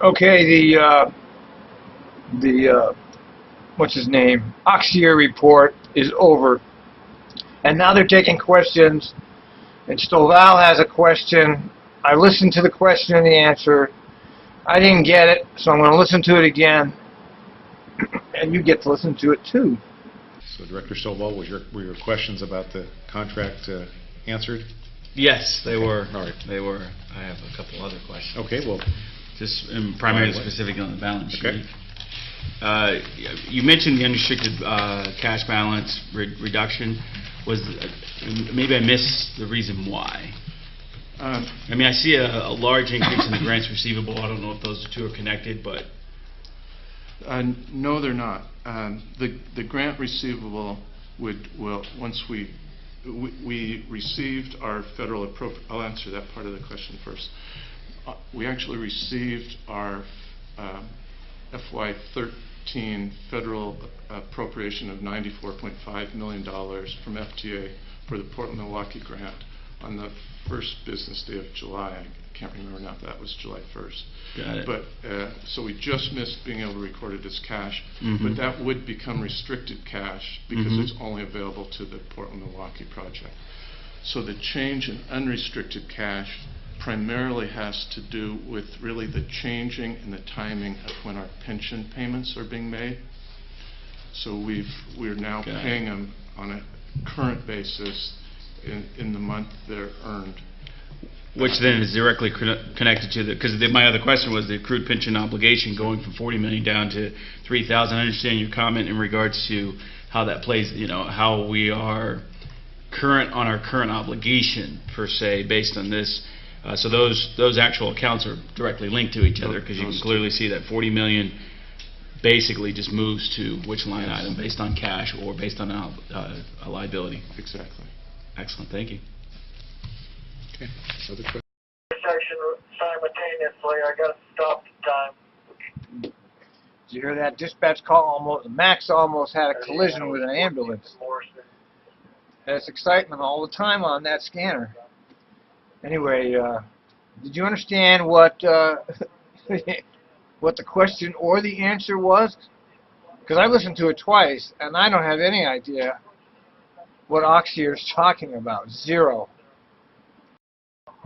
Okay, what's his name? Oxier report is over, and now they're taking questions. And Stoval has a question. I listened to the question and the answer. I didn't get it, so I'm going to listen to it again, and you get to listen to it too. So, Director Stoval, were your questions about the contract answered? Yes, they were. All right. They were. I have a couple other questions. Okay, well, just primarily specific on the balance sheet. Okay. You mentioned the unrestricted cash balance reduction. Was maybe I missed the reason why? I mean, I see a large increase in the grants receivable. I don't know if those two are connected, but no, they're not. The grant receivable will once we received our federal I'll answer that part of the question first. We actually received our FY13 federal appropriation of $94.5 million from FTA for the Portland-Milwaukee grant on the first business day of July. I can't remember now if that was July 1st. Got it. But so we just missed being able to record it as cash, but that would become restricted cash because it's only available to the Portland-Milwaukee project. So the change in unrestricted cash primarily has to do with really the changing in the timing of when our pension payments are being made. So we're now paying them on a current basis in the month they're earned. which then is directly connected to the, because my other question was the accrued pension obligation going from $40 million down to $3,000. I understand your comment in regards to how that plays, you know, how we are current on our current obligation per se based on this. So those actual accounts are directly linked to each other, because you can clearly see that $40 million basically just moves to which line item based on cash or based on a liability. Exactly. Excellent. Thank you. Okay. Other questions? Section simultaneously. I got to stop the time. Did you hear that dispatch call? Max almost had a collision with an ambulance. There's excitement all the time on that scanner. Anyway, did you understand what what the question or the answer was? Because I listened to it twice, and I don't have any idea what Oxier is talking about. Zero.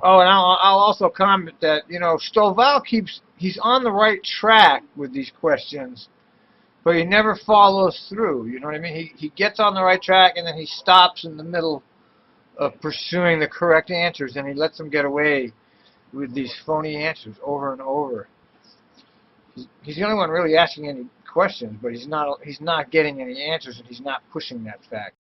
Oh, and I'll also comment that, you know, Stoval he's on the right track with these questions, but he never follows through. You know what I mean? He gets on the right track, and then he stops in the middle of pursuing the correct answers, and he lets them get away with these phony answers over and over. He's the only one really asking any questions, but he's not getting any answers, and he's not pushing that fact.